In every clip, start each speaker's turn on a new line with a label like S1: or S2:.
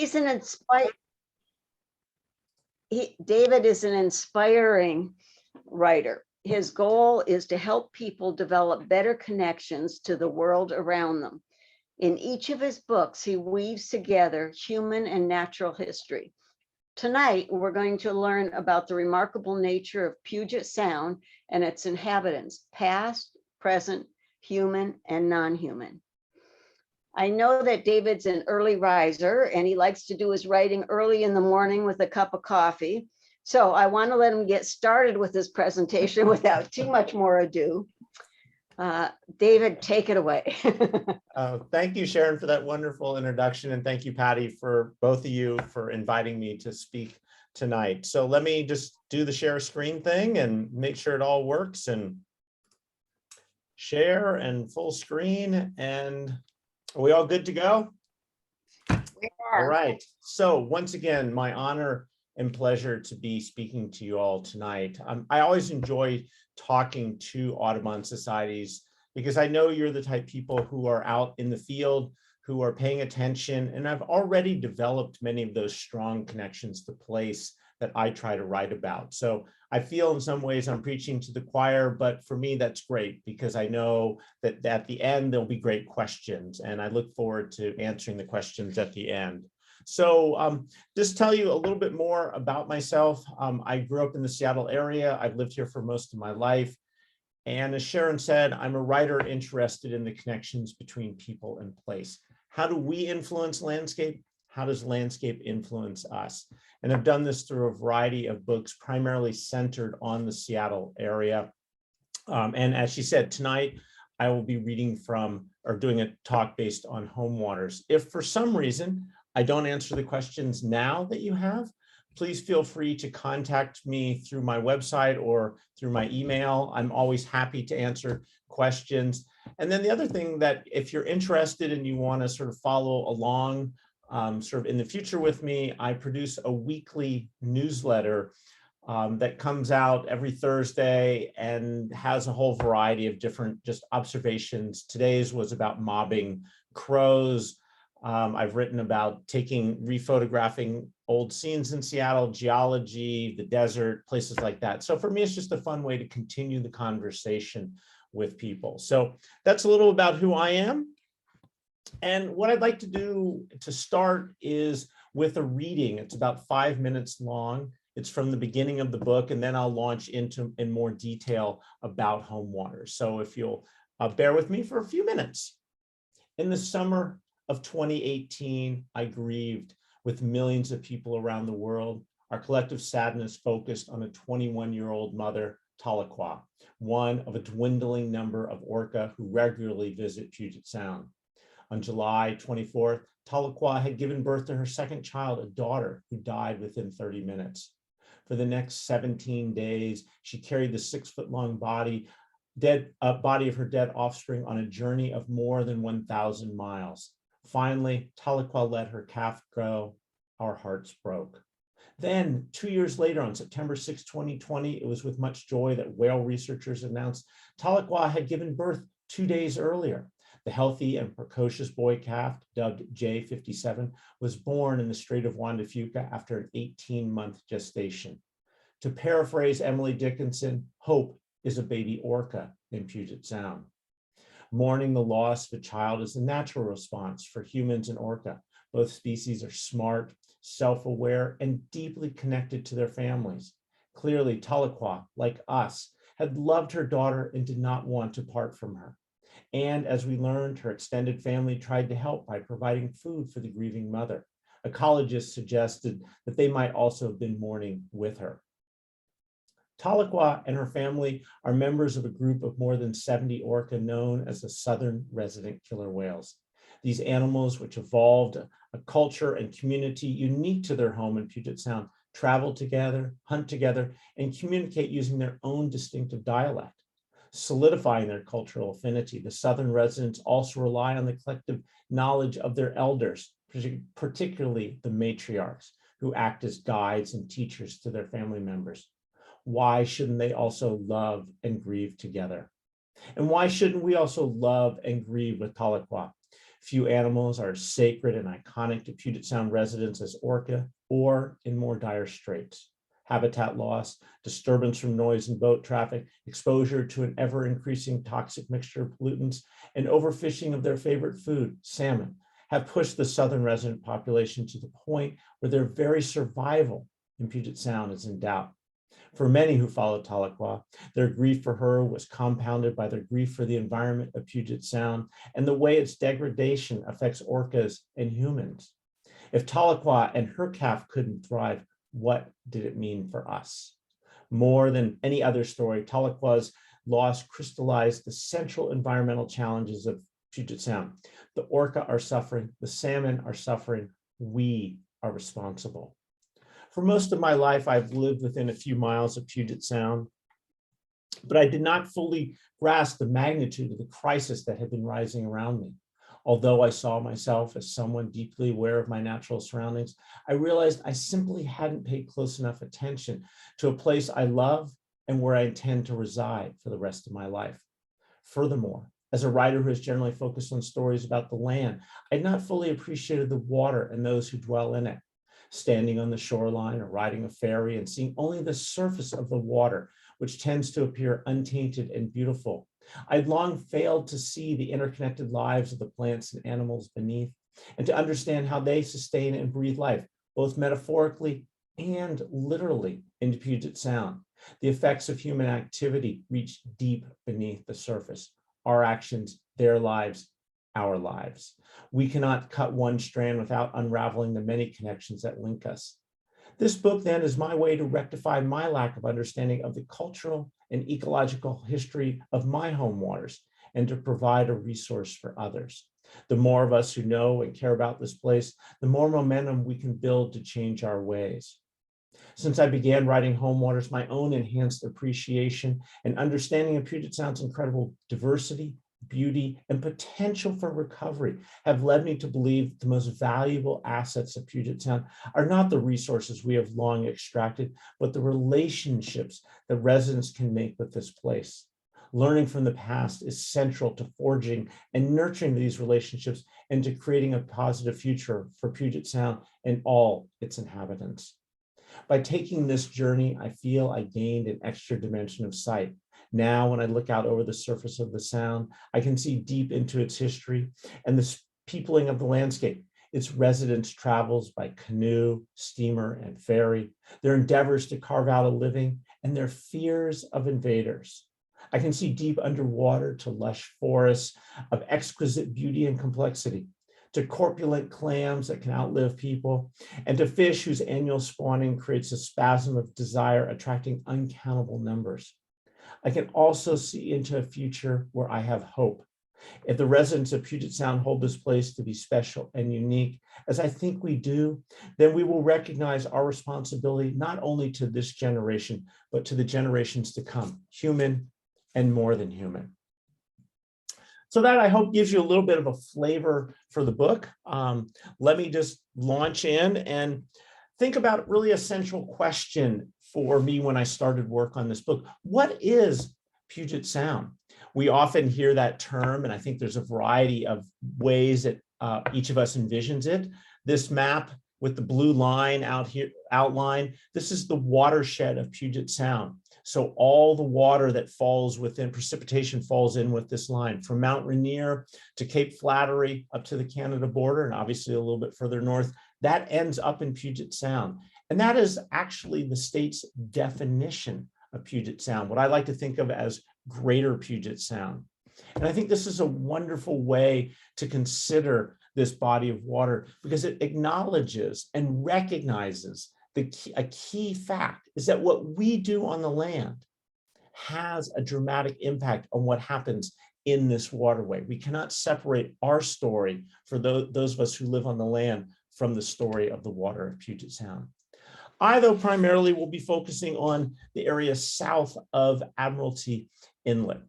S1: He's an David is an inspiring writer. His goal is to help people develop better connections to the world around them. In each of his books, he weaves together human and natural history. Tonight, we're going to learn about the remarkable nature of Puget Sound and its inhabitants, past, present, human, and non-human. I know that David's an early riser and he likes to do his writing early in the morning with a cup of coffee. So I want to let him get started with his presentation without too much more ado. David, take it away.
S2: Thank you, Sharon, for that wonderful introduction. And thank you, Patty, for both of you for inviting me to speak tonight. So let me just do the share screen thing and make sure it all works and share and full screen. And are we all good to go? All right. So once again, my honor and pleasure to be speaking to you all tonight. I always enjoy talking to Audubon societies because I know you're the type of people who are out in the field, who are paying attention, and I've already developed many of those strong connections to place that I try to write about. So I feel in some ways I'm preaching to the choir, but for me, that's great because I know that at the end, there'll be great questions, and I look forward to answering the questions at the end. So just tell you a little bit more about myself. I grew up in the Seattle area. I've lived here for most of my life. And as Sharon said, I'm a writer interested in the connections between people and place. How do we influence landscape? How does landscape influence us? And I've done this through a variety of books, primarily centered on the Seattle area. And as she said, tonight, I will be reading from or doing a talk based on Homewaters. If for some reason I don't answer the questions now that you have, please feel free to contact me through my website or through my email. I'm always happy to answer questions. And then the other thing that if you're interested and you want to sort of follow along sort of in the future with me, I produce a weekly newsletter that comes out every Thursday and has a whole variety of different just observations. Today's was about mobbing crows. I've written about rephotographing old scenes in Seattle, geology, the desert, places like that. So for me, it's just a fun way to continue the conversation with people. So that's a little about who I am. And what I'd like to do to start is with a reading. It's about 5 minutes long. It's from the beginning of the book, and then I'll launch into in more detail about Homewaters. So if you'll bear with me for a few minutes. In the summer of 2018, I grieved with millions of people around the world. Our collective sadness focused on a 21-year-old mother, Tahlequah, one of a dwindling number of orca who regularly visit Puget Sound. On July 24th, Tahlequah had given birth to her second child, a daughter who died within 30 minutes. For the next 17 days, she carried the 6-foot-long body of her dead offspring on a journey of more than 1,000 miles. Finally, Tahlequah let her calf go. Our hearts broke. Then, 2 years later, on September 6, 2020, it was with much joy that whale researchers announced Tahlequah had given birth 2 days earlier. The healthy and precocious boy calf, dubbed J57, was born in the Strait of Juan de Fuca after an 18-month gestation. To paraphrase Emily Dickinson, hope is a baby orca in Puget Sound. Mourning the loss of a child is a natural response for humans and orca. Both species are smart, self-aware, and deeply connected to their families. Clearly, Tahlequah, like us, had loved her daughter and did not want to part from her. And as we learned, her extended family tried to help by providing food for the grieving mother. Ecologists suggested that they might also have been mourning with her. Tahlequah and her family are members of a group of more than 70 orca known as the Southern Resident Killer Whales. These animals, which evolved a culture and community unique to their home in Puget Sound, travel together, hunt together, and communicate using their own distinctive dialect. Solidifying their cultural affinity, the Southern residents also rely on the collective knowledge of their elders, particularly the matriarchs, who act as guides and teachers to their family members. Why shouldn't they also love and grieve together? And why shouldn't we also love and grieve with Tahlequah? Few animals are as sacred and iconic to Puget Sound residents as orca, or in more dire straits. Habitat loss, disturbance from noise and boat traffic, exposure to an ever-increasing toxic mixture of pollutants, and overfishing of their favorite food, salmon, have pushed the southern resident population to the point where their very survival in Puget Sound is in doubt. For many who followed Tahlequah, their grief for her was compounded by their grief for the environment of Puget Sound and the way its degradation affects orcas and humans. If Tahlequah and her calf couldn't thrive, what did it mean for us? More than any other story, Tahlequah's loss crystallized the central environmental challenges of Puget Sound. The orca are suffering, the salmon are suffering, we are responsible. For most of my life, I've lived within a few miles of Puget Sound, but I did not fully grasp the magnitude of the crisis that had been rising around me. Although I saw myself as someone deeply aware of my natural surroundings, I realized I simply hadn't paid close enough attention to a place I love and where I intend to reside for the rest of my life. Furthermore, as a writer who is generally focused on stories about the land, I had not fully appreciated the water and those who dwell in it. Standing on the shoreline or riding a ferry and seeing only the surface of the water, which tends to appear untainted and beautiful. I'd long failed to see the interconnected lives of the plants and animals beneath, and to understand how they sustain and breathe life, both metaphorically and literally, into Puget Sound. The effects of human activity reach deep beneath the surface. Our actions, their lives, our lives. We cannot cut one strand without unraveling the many connections that link us. This book then is my way to rectify my lack of understanding of the cultural and ecological history of my home waters and to provide a resource for others. The more of us who know and care about this place, the more momentum we can build to change our ways. Since I began writing Homewaters, my own enhanced appreciation and understanding of Puget Sound's incredible diversity, beauty, and potential for recovery have led me to believe the most valuable assets of Puget Sound are not the resources we have long extracted, but the relationships that residents can make with this place. Learning from the past is central to forging and nurturing these relationships and to creating a positive future for Puget Sound and all its inhabitants. By taking this journey, I feel I gained an extra dimension of sight. Now, when I look out over the surface of the Sound, I can see deep into its history and the peopling of the landscape, its residents' travels by canoe, steamer, and ferry, their endeavors to carve out a living, and their fears of invaders. I can see deep underwater to lush forests of exquisite beauty and complexity, to corpulent clams that can outlive people, and to fish whose annual spawning creates a spasm of desire, attracting uncountable numbers. I can also see into a future where I have hope. If the residents of Puget Sound hold this place to be special and unique, as I think we do, then we will recognize our responsibility not only to this generation, but to the generations to come, human and more than human. So that, I hope, gives you a little bit of a flavor for the book. Let me just launch in and think about really a central question for me when I started work on this book. What is Puget Sound? We often hear that term, and I think there's a variety of ways that each of us envisions it. This map with the blue line out here, outline, this is the watershed of Puget Sound. So all the water that falls within, precipitation falls in with this line, from Mount Rainier to Cape Flattery up to the Canada border, and obviously a little bit further north, that ends up in Puget Sound. And that is actually the state's definition of Puget Sound, what I like to think of as Greater Puget Sound. And I think this is a wonderful way to consider this body of water because it acknowledges and recognizes a key fact is that what we do on the land has a dramatic impact on what happens in this waterway. We cannot separate our story for those of us who live on the land from the story of the water of Puget Sound. I, though, primarily will be focusing on the area south of Admiralty Inlet,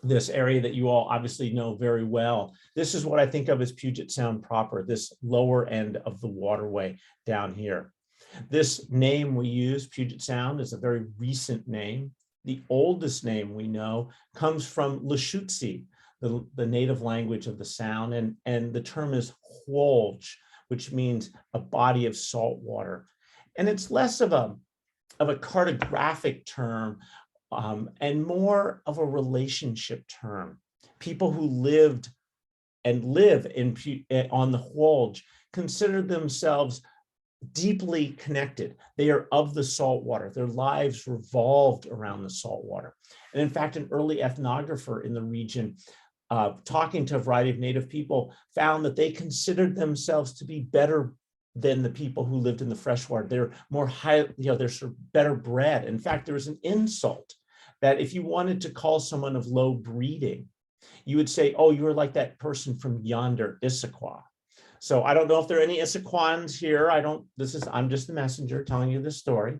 S2: this area that you all obviously know very well. This is what I think of as Puget Sound proper, this lower end of the waterway down here. This name we use, Puget Sound, is a very recent name. The oldest name we know comes from Lashutsi. the native language of the sound, and the term is Whilge, which means a body of salt water. And it's less of a cartographic term and more of a relationship term. People who lived and live on the Whilge consider themselves deeply connected. They are of the saltwater. Their lives revolved around the saltwater. And in fact, an early ethnographer in the region, talking to a variety of Native people, found that they considered themselves to be better than the people who lived in the freshwater. They're more high, they're sort of better bred. In fact, there was an insult that if you wanted to call someone of low breeding, you would say, oh, you were like that person from yonder Issaquah. So I don't know if there are any Issaquahans here. I'm just the messenger telling you this story.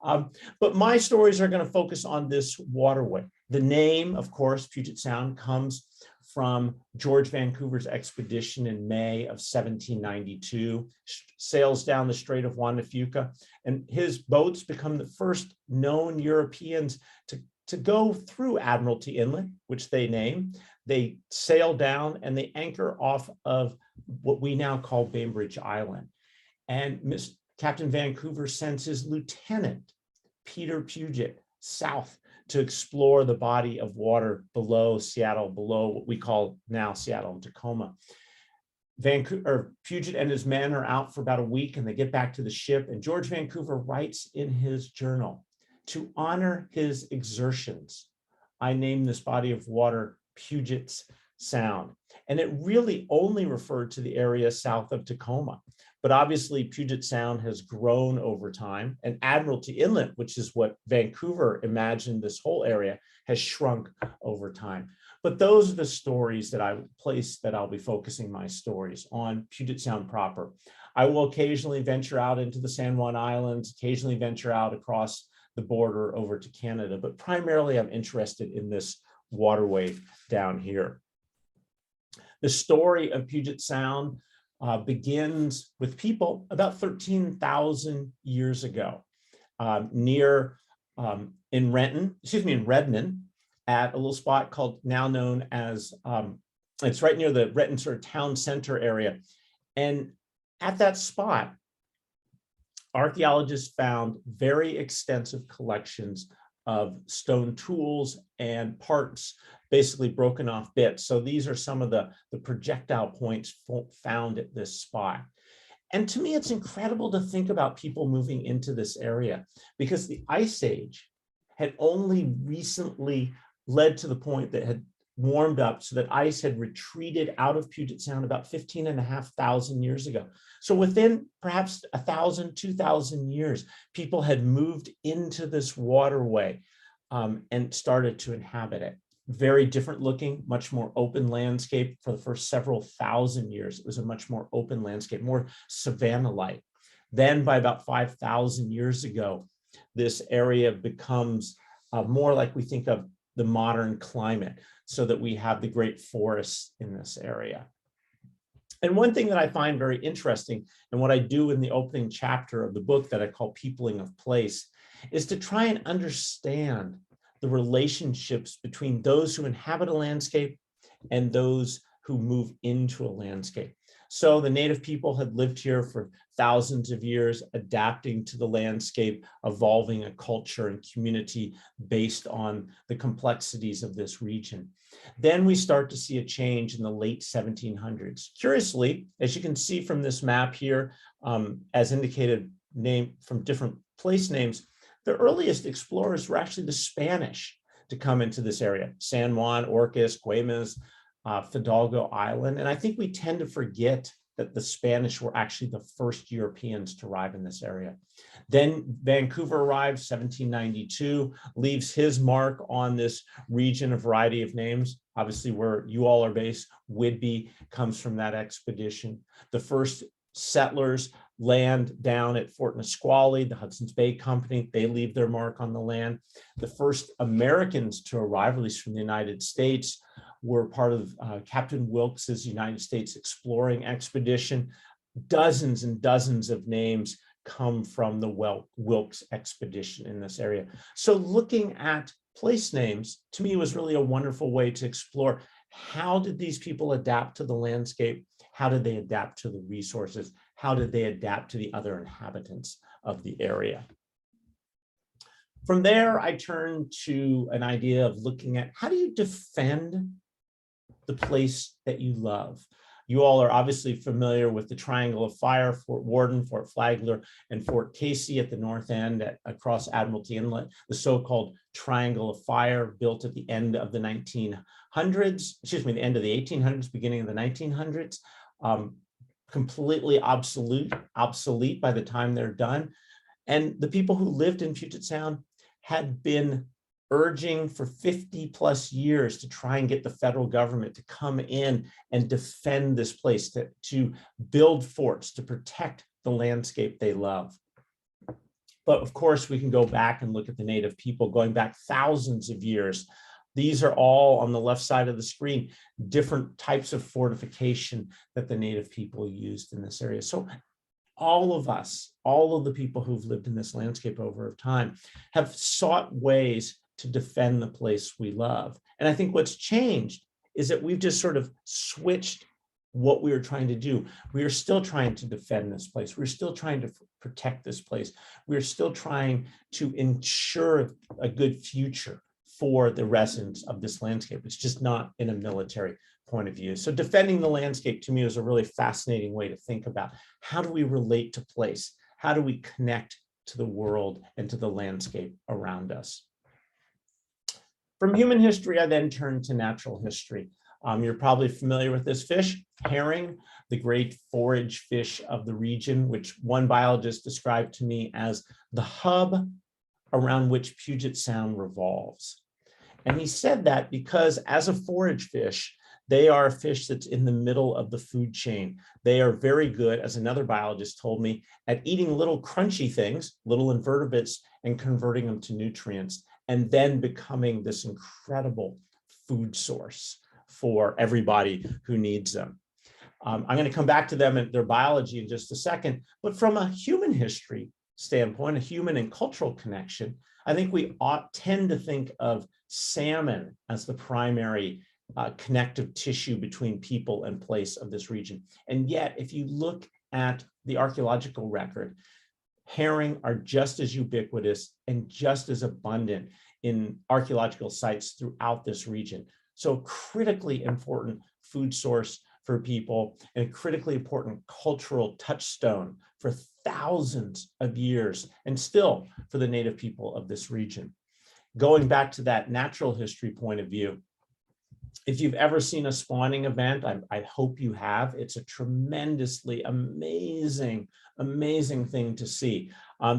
S2: But my stories are going to focus on this waterway. The name, of course, Puget Sound, comes from George Vancouver's expedition in May of 1792, sails down the Strait of Juan de Fuca, and his boats become the first known Europeans to go through Admiralty Inlet, which they name. They sail down and they anchor off of what we now call Bainbridge Island. And Captain Vancouver sends his lieutenant, Peter Puget, south to explore the body of water below Seattle, below what we call now Seattle and Tacoma. Puget and his men are out for about a week, and they get back to the ship, and George Vancouver writes in his journal, to honor his exertions, I name this body of water Puget's Sound. And it really only referred to the area south of Tacoma. But obviously Puget Sound has grown over time, and Admiralty Inlet, which is what Vancouver imagined this whole area, has shrunk over time. But those are the stories that I'll be focusing my stories on, Puget Sound proper. I will occasionally venture out into the San Juan Islands, occasionally venture out across the border over to Canada, but primarily I'm interested in this waterway down here. The story of Puget Sound begins with people about 13,000 years ago, in Redmond, at a little spot called, now known as, it's right near the Renton sort of town center area. And at that spot, archaeologists found very extensive collections of stone tools and parts, basically broken off bits. So these are some of the projectile points found at this spot. And to me, it's incredible to think about people moving into this area, because the Ice Age had only recently led to the point that had warmed up so that ice had retreated out of Puget Sound about 15,500 years ago. So within perhaps 1,000, 2,000 years, people had moved into this waterway and started to inhabit it. Very different looking, much more open landscape. For the first several thousand years, it was a much more open landscape, more savanna-like. Then by about 5,000 years ago, this area becomes more like we think of the modern climate, so that we have the great forests in this area. And one thing that I find very interesting, and what I do in the opening chapter of the book that I call Peopling of Place, is to try and understand the relationships between those who inhabit a landscape and those who move into a landscape. So the native people had lived here for thousands of years, adapting to the landscape, evolving a culture and community based on the complexities of this region. Then we start to see a change in the late 1700s. Curiously, as you can see from this map here, as indicated from different place names, the earliest explorers were actually the Spanish to come into this area: San Juan, Orcas, Güemes, Fidalgo Island. And I think we tend to forget that the Spanish were actually the first Europeans to arrive in this area. Then Vancouver arrived, 1792, leaves his mark on this region, a variety of names. Obviously, where you all are based, Whidbey comes from that expedition. The first settlers land down at Fort Nisqually, the Hudson's Bay Company. They leave their mark on the land. The first Americans to arrive, at least from the United States, were part of Captain Wilkes's United States exploring expedition. Dozens and dozens of names come from the Wilkes expedition in this area. So looking at place names, to me, was really a wonderful way to explore How did these people adapt to the landscape? How did they adapt to the resources? How did they adapt to the other inhabitants of the area? From there, I turned to an idea of looking at how do you defend the place that you love? You all are obviously familiar with the Triangle of Fire, Fort Worden, Fort Flagler, and Fort Casey at the north end across Admiralty Inlet, the so-called Triangle of Fire, built at the end of the 1900s, excuse me, the end of the 1800s, beginning of the 1900s, completely obsolete by the time they're done. And the people who lived in Puget Sound had been urging for 50 plus years to try and get the federal government to come in and defend this place, to build forts, to protect the landscape they love. But of course, we can go back and look at the Native people going back thousands of years. These are all on the left side of the screen, different types of fortification that the Native people used in this area. So all of us, all of the people who've lived in this landscape over time have sought ways to defend the place we love. And I think what's changed is that we've just sort of switched what we were trying to do. We are still trying to defend this place. We're still trying to protect this place. We're still trying to ensure a good future for the residents of this landscape. It's just not in a military point of view. So defending the landscape to me is a really fascinating way to think about how do we relate to place? How do we connect to the world and to the landscape around us? From human history, I then turned to natural history. You're probably familiar with this fish, herring, the great forage fish of the region, which one biologist described to me as the hub around which Puget Sound revolves. And he said that because as a forage fish, they are a fish that's in the middle of the food chain. They are very good, as another biologist told me, at eating little crunchy things, little invertebrates, and converting them to nutrients, and then becoming this incredible food source for everybody who needs them. I'm going to come back to them and their biology in just a second, but from a human history standpoint, a human and cultural connection, I think we tend to think of salmon as the primary connective tissue between people and place of this region. And yet, if you look at the archaeological record, herring are just as ubiquitous and just as abundant in archaeological sites throughout this region. So critically important food source for people and a critically important cultural touchstone for thousands of years and still for the Native people of this region. Going back to that natural history point of view, if you've ever seen a spawning event, I hope you have. It's a tremendously amazing thing to see.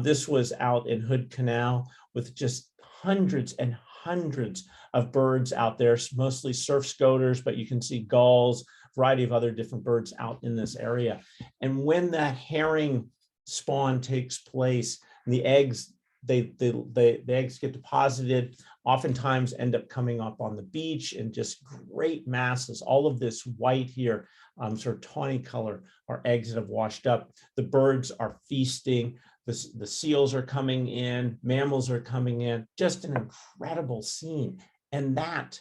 S2: This was out in Hood Canal with just hundreds and hundreds of birds out there, mostly surf scoters, but you can see gulls, a variety of other different birds out in this area. And when that herring spawn takes place, the eggs, the eggs get deposited, oftentimes end up coming up on the beach in just great masses. All of this white here, sort of tawny color, are eggs that have washed up. The birds are feasting. The seals are coming in, mammals are coming in, just an incredible scene. And that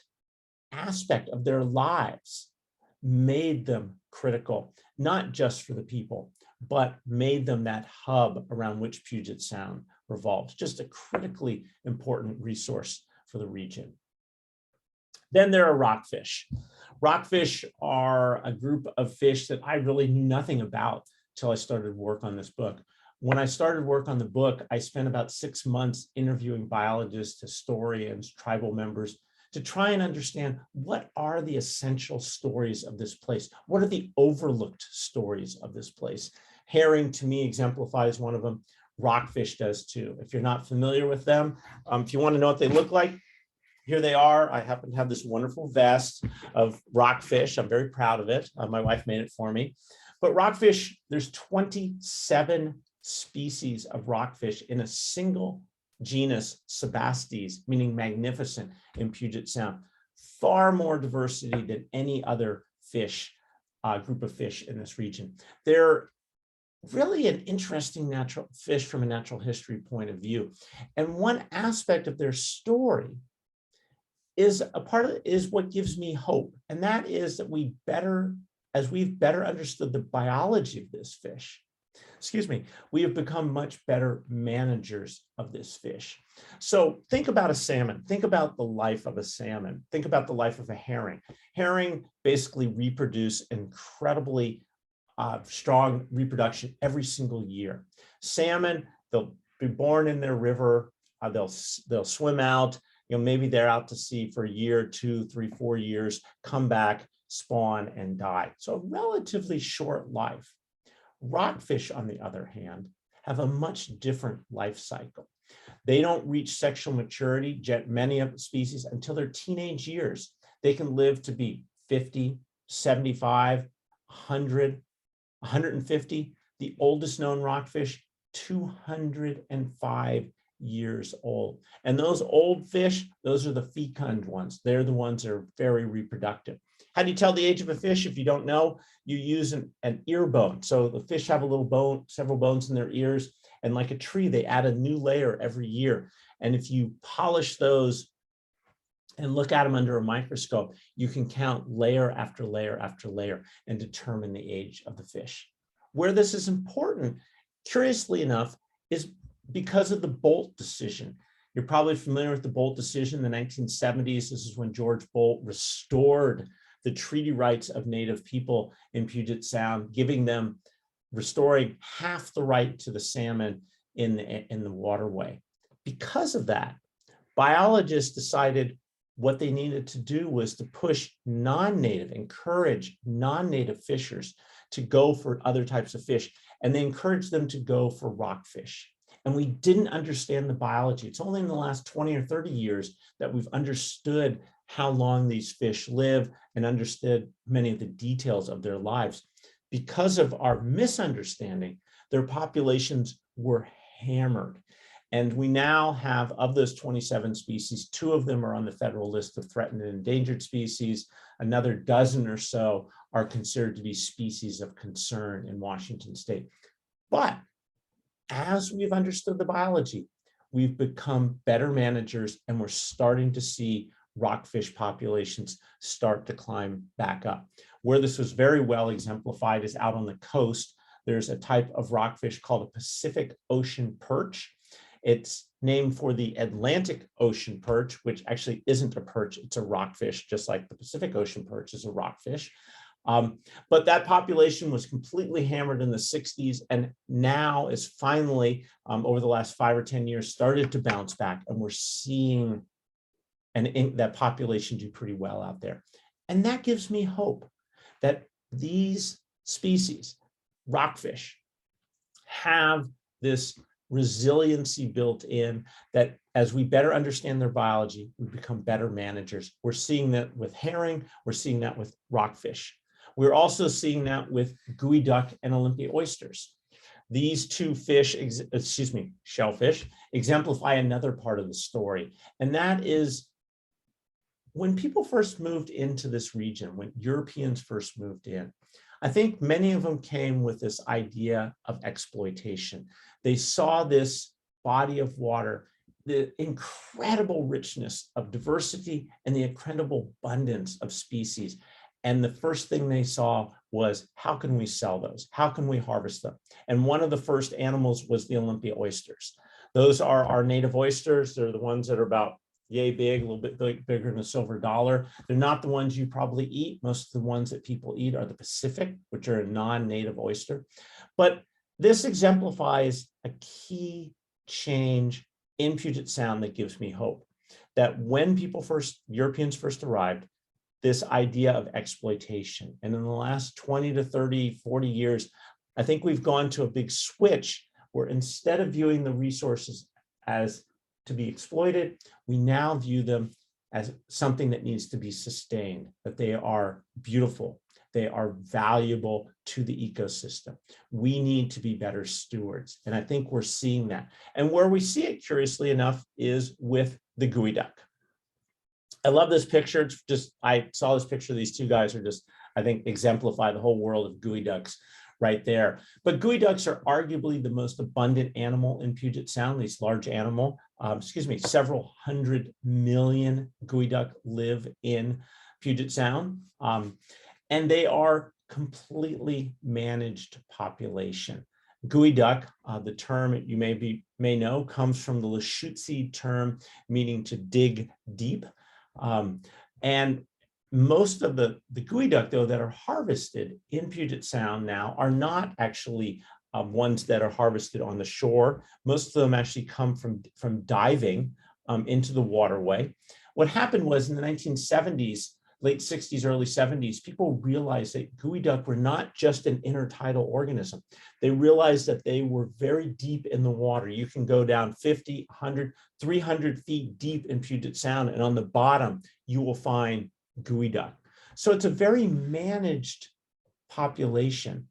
S2: aspect of their lives made them critical, not just for the people, but made them that hub around which Puget Sound revolves, just a critically important resource for the region. Then there are rockfish. Rockfish are a group of fish that I really knew nothing about until I started work on this book. When I started work on the book, I spent about 6 months interviewing biologists, historians, tribal members to try and understand what are the essential stories of this place? What are the overlooked stories of this place? Herring, to me, exemplifies one of them. Rockfish does too. If you're not familiar with them, if you want to know what they look like, here they are. I happen to have this wonderful vest of rockfish. I'm very proud of it. My wife made it for me. But rockfish, there's 27 species of rockfish in a single genus, Sebastes, meaning magnificent, in Puget Sound. Far more diversity than any other fish, group of fish in this region. They're really an interesting natural fish from a natural history point of view. And one aspect of their story is a part of it, is what gives me hope. And that is that as we've better understood the biology of this fish, we have become much better managers of this fish. So think about a salmon, think about the life of a salmon, think about the life of a herring. Herring basically reproduce incredibly strong reproduction every single year. Salmon, they'll be born in their river, they'll swim out, maybe they're out to sea for a year, 2, 3, 4 years, come back, spawn, and die. So a relatively short life. Rockfish, on the other hand, have a much different life cycle. They don't reach sexual maturity, many of the species, until their teenage years. They can live to be 50, 75, 100, 150. The oldest known rockfish, 205 years old. And those old fish, those are the fecund ones. They're the ones that are very reproductive. How do you tell the age of a fish? If you don't know, you use an ear bone. So the fish have a little bone, several bones in their ears, and like a tree, they add a new layer every year. And if you polish those and look at them under a microscope, you can count layer after layer after layer and determine the age of the fish. Where this is important, curiously enough, is because of the Bolt decision. You're probably familiar with the Bolt decision in the 1970s. This is when George Bolt restored the treaty rights of Native people in Puget Sound, restoring half the right to the salmon in the waterway. Because of that, biologists decided what they needed to do was to push encourage non-native fishers to go for other types of fish, and they encouraged them to go for rockfish. And we didn't understand the biology. It's only in the last 20 or 30 years that we've understood how long these fish live and understood many of the details of their lives. Because of our misunderstanding, their populations were hammered. And we now have, of those 27 species, 2 of them are on the federal list of threatened and endangered species. Another dozen or so are considered to be species of concern in Washington state. But as we've understood the biology, we've become better managers, and we're starting to see rockfish populations start to climb back up. Where this was very well exemplified is out on the coast. There's a type of rockfish called a Pacific Ocean perch. It's named for the Atlantic Ocean perch, which actually isn't a perch, it's a rockfish, just like the Pacific Ocean perch is a rockfish. But that population was completely hammered in the 60s, and now is finally, over the last 5 or 10 years, started to bounce back, and we're seeing that population do pretty well out there. And that gives me hope that these species, rockfish, have this resiliency built in, that as we better understand their biology, we become better managers. We're seeing that with herring, we're seeing that with rockfish. We're also seeing that with gooey duck and Olympia oysters. These 2 fish, shellfish, exemplify another part of the story. And that is, when people first moved into this region, when Europeans first moved in, I think many of them came with this idea of exploitation. They saw this body of water, the incredible richness of diversity and the incredible abundance of species. And the first thing they saw was, how can we sell those? How can we harvest them? And one of the first animals was the Olympia oysters. Those are our native oysters. They're the ones that are about yay big, a little bit bigger than a silver dollar. They're not the ones you probably eat. Most of the ones that people eat are the Pacific, which are a non-native oyster. But this exemplifies a key change in Puget Sound that gives me hope. That when Europeans first arrived, this idea of exploitation. And in the last 20 to 30, 40 years, I think we've gone to a big switch where instead of viewing the resources as to be exploited, we now view them as something that needs to be sustained, that they are beautiful, they are valuable to the ecosystem. We need to be better stewards. And I think we're seeing that. And where we see it, curiously enough, is with the gooey duck. I love this picture. It's just, I saw this picture. These 2 guys are just, I think, exemplify the whole world of gooey ducks right there. But geoducks ducks are arguably the most abundant animal in Puget Sound, these large animal. Several 100 million geoduck duck live in Puget Sound. And they are completely managed population. Geoduck, the term you may know, comes from the Lushootseed term meaning to dig deep. And most of the geoduck, though, that are harvested in Puget Sound now are not actually ones that are harvested on the shore. Most of them actually come from diving into the waterway. What happened was in the 1970s, late 60s, early 70s, people realized that geoduck were not just an intertidal organism. They realized that they were very deep in the water. You can go down 50, 100, 300 feet deep in Puget Sound, and on the bottom, you will find geoduck. So it's a very managed population,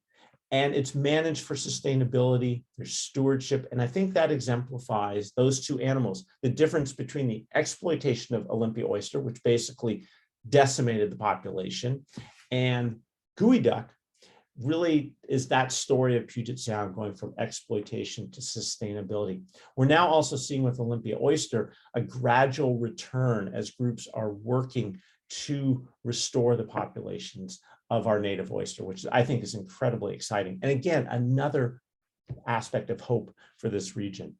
S2: and it's managed for sustainability, there's stewardship, and I think that exemplifies those two animals, the difference between the exploitation of Olympia oyster, which basically decimated the population, and geoduck really is that story of Puget Sound going from exploitation to sustainability. We're now also seeing with Olympia oyster a gradual return as groups are working to restore the populations of our native oyster, which I think is incredibly exciting. And again, another aspect of hope for this region.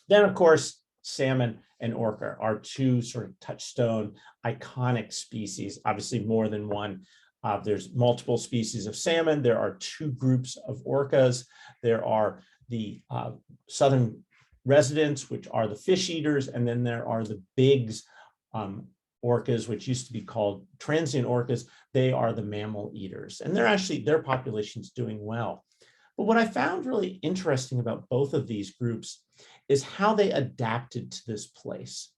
S2: Then, of course, salmon and orca are two sort of touchstone iconic species, obviously more than one. There's multiple species of salmon. There are two groups of orcas. There are the southern residents, which are the fish eaters, and then there are the bigs, orcas, which used to be called transient orcas. They are the mammal eaters, and their population's doing well. But what I found really interesting about both of these groups is how they adapted to this place.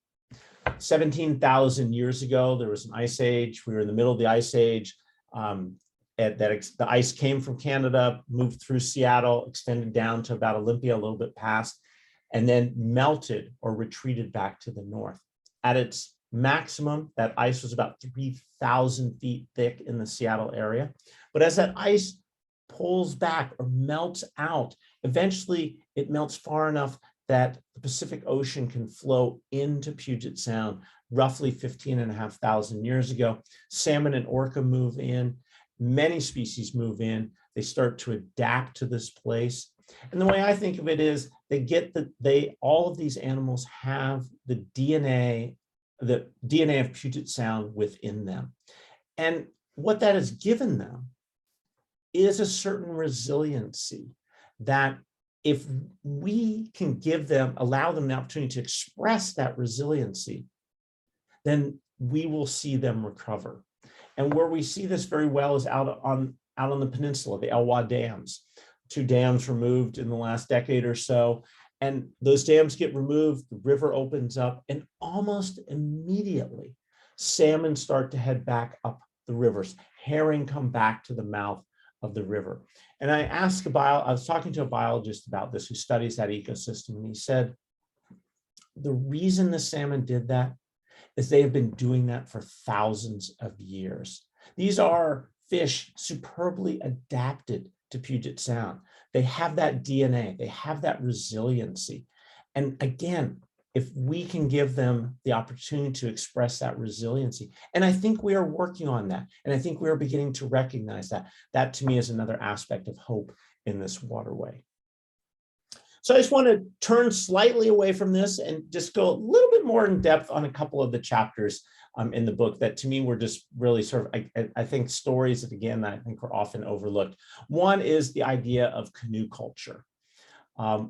S2: 17,000 years ago, there was an ice age. We were in the middle of the ice age. The ice came from Canada, moved through Seattle, extended down to about Olympia, a little bit past, and then melted or retreated back to the north. At its maximum, that ice was about 3,000 feet thick in the Seattle area. But as that ice pulls back or melts out, eventually it melts far enough that the Pacific Ocean can flow into Puget Sound roughly 15,500 years ago. Salmon and orca move in, many species move in, they start to adapt to this place. And the way I think of it is all of these animals have the DNA of Puget Sound within them. And what that has given them is a certain resiliency that if we can allow them the opportunity to express that resiliency, then we will see them recover. And where we see this very well is out on the peninsula, the Elwha dams. 2 dams removed in the last decade or so. And those dams get removed, the river opens up, and almost immediately, salmon start to head back up the rivers. Herring come back to the mouth of the river. And I was talking to a biologist about this who studies that ecosystem, and he said, the reason the salmon did that is they have been doing that for thousands of years. These are fish superbly adapted to Puget Sound. They have that DNA, they have that resiliency. And again, if we can give them the opportunity to express that resiliency, and I think we are working on that, and I think we are beginning to recognize that to me is another aspect of hope in this waterway. So I just want to turn slightly away from this and just go a little bit more in depth on a couple of the chapters in the book that to me were just really sort of, I think, stories that, again, I think are often overlooked. One is the idea of canoe culture.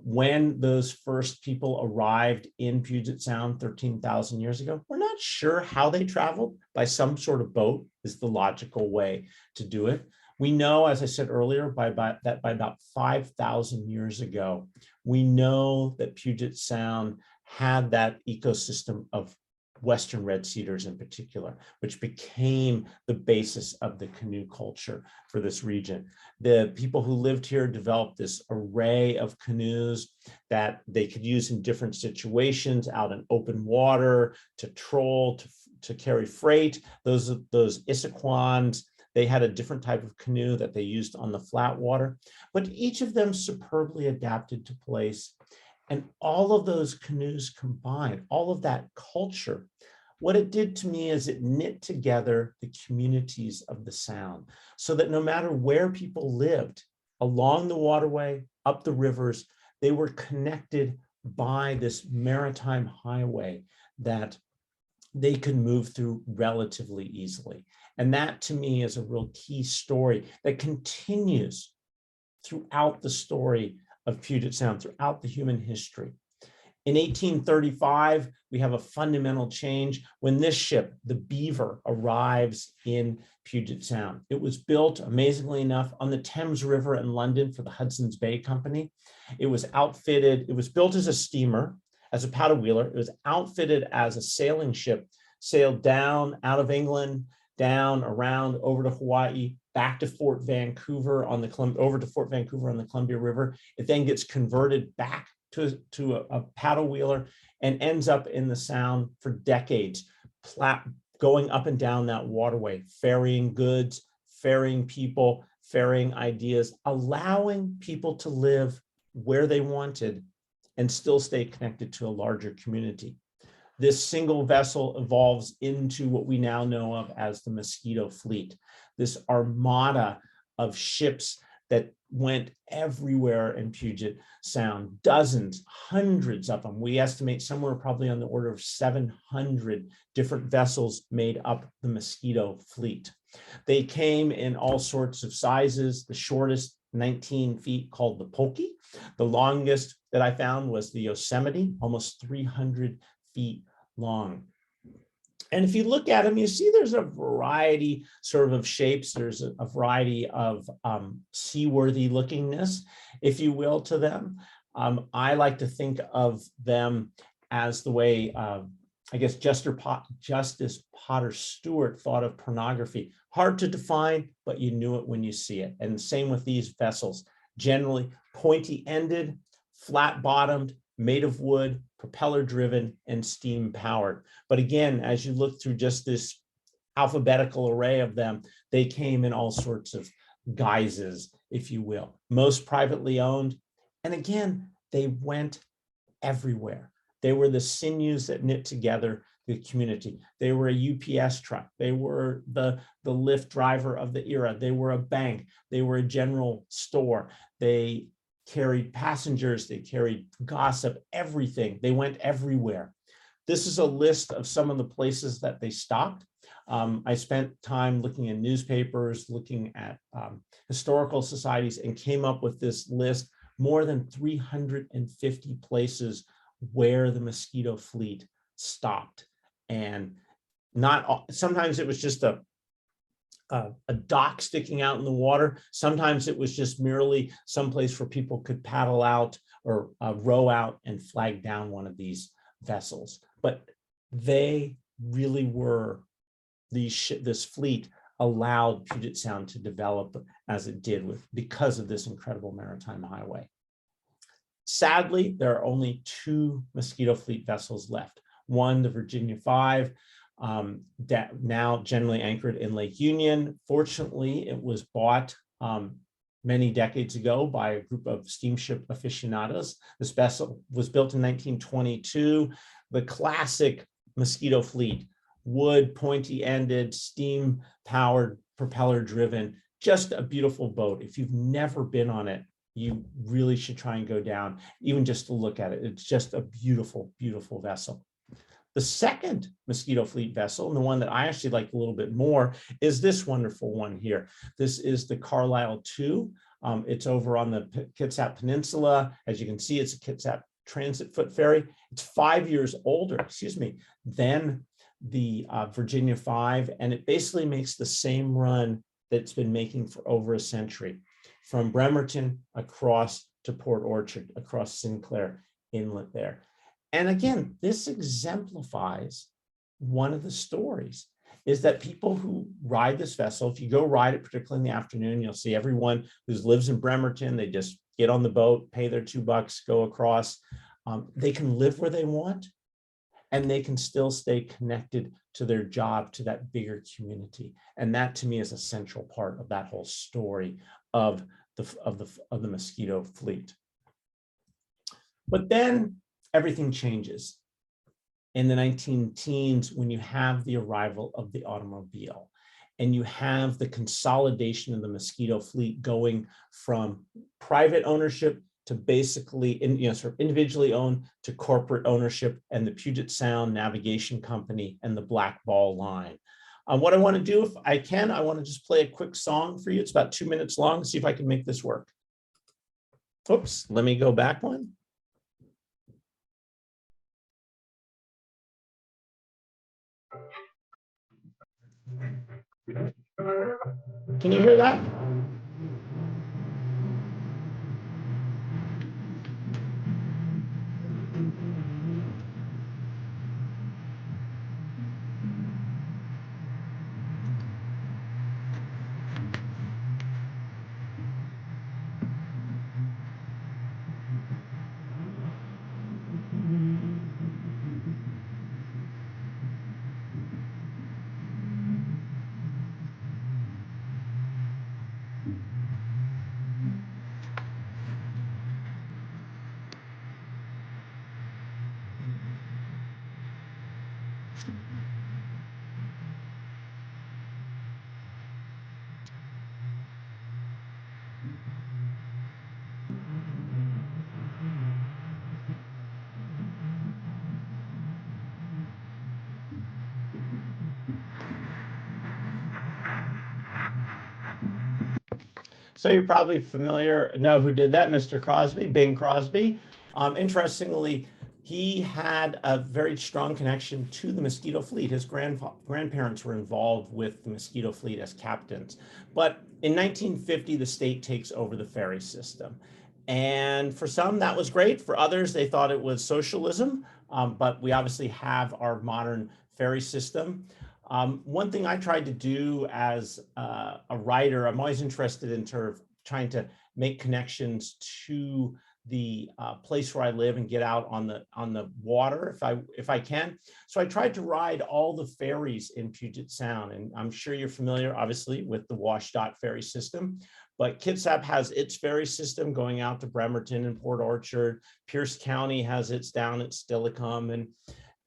S2: When those first people arrived in Puget Sound 13,000 years ago, we're not sure how they traveled. By some sort of boat is the logical way to do it. We know, as I said earlier, that by about 5,000 years ago, we know that Puget Sound had that ecosystem of Western red cedars in particular, which became the basis of the canoe culture for this region. The people who lived here developed this array of canoes that they could use in different situations, out in open water, to troll, to carry freight. Those Issaquahns, They had a different type of canoe that they used on the flat water, but each of them superbly adapted to place. And all of those canoes combined, all of that culture, what it did to me is it knit together the communities of the Sound so that no matter where people lived, along the waterway, up the rivers, they were connected by this maritime highway that they could move through relatively easily. And that to me is a real key story that continues throughout the story of Puget Sound, throughout the human history. In 1835, we have a fundamental change when this ship, the Beaver, arrives in Puget Sound. It was built, amazingly enough, on the Thames River in London for the Hudson's Bay Company. It was outfitted, it was built as a steamer, as a paddle wheeler. It was outfitted as a sailing ship, sailed down out of England, down, around, over to Hawaii, back to Fort Vancouver on the over to Fort Vancouver on the Columbia River. It then gets converted back to a paddle wheeler and ends up in the Sound for decades, going up and down that waterway, ferrying goods, ferrying people, ferrying ideas, allowing people to live where they wanted and still stay connected to a larger community. This single vessel evolves into what we now know of as the Mosquito Fleet, this armada of ships that went everywhere in Puget Sound, dozens, hundreds of them. We estimate somewhere probably on the order of 700 different vessels made up the Mosquito Fleet. They came in all sorts of sizes. The shortest, 19 feet, called the Pokey. The longest that I found was the Yosemite, almost 300 feet long. And if you look at them, you see there's a variety sort of shapes. There's a variety of seaworthy lookingness, if you will, to them. I like to think of them as the way, I guess, Justice Potter Stewart thought of pornography. Hard to define, but you knew it when you see it. And the same with these vessels, generally pointy-ended, flat-bottomed, made of wood, propeller driven, and steam powered. But again, as you look through just this alphabetical array of them, they came in all sorts of guises, if you will. Most privately owned. And again, they went everywhere. They were the sinews that knit together the community. They were a UPS truck. They were the Lyft driver of the era. They were a bank. They were a general store. They carried passengers, they carried gossip, everything. They went everywhere. This is a list of some of the places that they stopped. I spent time looking in newspapers, looking at historical societies, and came up with this list, more than 350 places where the Mosquito Fleet stopped. And sometimes it was just a dock sticking out in the water. Sometimes it was just merely someplace where people could paddle out or row out and flag down one of these vessels. But they really were, this fleet allowed Puget Sound to develop as it did because of this incredible maritime highway. Sadly, there are only 2 Mosquito Fleet vessels left. One, the Virginia 5, that now generally anchored in Lake Union. Fortunately, it was bought many decades ago by a group of steamship aficionados. This vessel was built in 1922. The classic Mosquito Fleet, wood, pointy-ended, steam-powered, propeller-driven, just a beautiful boat. If you've never been on it, you really should try and go down, even just to look at it. It's just a beautiful, beautiful vessel. The second Mosquito Fleet vessel, and the one that I actually like a little bit more, is this wonderful one here. This is the Carlisle 2. It's over on the Kitsap Peninsula. As you can see, it's a Kitsap transit foot ferry. It's 5 years older, than the Virginia 5, and it basically makes the same run that it's been making for over a century, from Bremerton across to Port Orchard, across Sinclair Inlet there. And again, this exemplifies one of the stories, is that people who ride this vessel, if you go ride it, particularly in the afternoon, you'll see everyone who lives in Bremerton, they just get on the boat, pay their $2, go across. They can live where they want, and they can still stay connected to their job, to that bigger community. And that to me is a central part of that whole story of the mosquito fleet. But then everything changes in the 19-teens when you have the arrival of the automobile and you have the consolidation of the mosquito fleet going from private ownership to basically sort of individually owned to corporate ownership, and the Puget Sound Navigation Company and the Black Ball Line. What I want to do, if I can, I want to just play a quick song for you. It's about 2 minutes long. See if I can make this work. Oops, let me go back one. Can you hear that? So you're probably know who did that, Mr. Crosby, Bing Crosby. Interestingly, he had a very strong connection to the mosquito fleet. His grandparents were involved with the mosquito fleet as captains. But in 1950, the state takes over the ferry system. And for some, that was great. For others, they thought it was socialism. But we obviously have our modern ferry system. One thing I tried to do as a writer, I'm always interested in sort of trying to make connections to the place where I live and get out on the water if I can. So I tried to ride all the ferries in Puget Sound, and I'm sure you're familiar, obviously, with the WashDOT ferry system. But Kitsap has its ferry system going out to Bremerton and Port Orchard. Pierce County has its down at Stillicum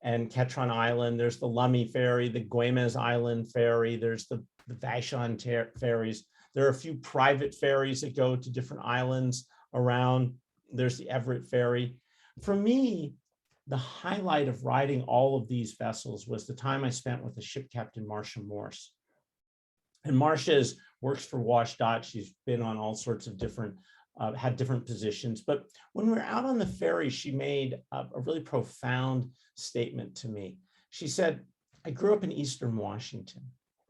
S2: and Ketron Island. There's the Lummi Ferry, the Güemes Island Ferry. There's the Vashon ferries. There are a few private ferries that go to different islands around. There's the Everett Ferry. For me, the highlight of riding all of these vessels was the time I spent with the ship captain, Marcia Morse. And Marcia works for WashDOT. She's been on all sorts of different, had different positions. But when we were out on the ferry, she made a really profound statement to me. She said, I grew up in Eastern Washington,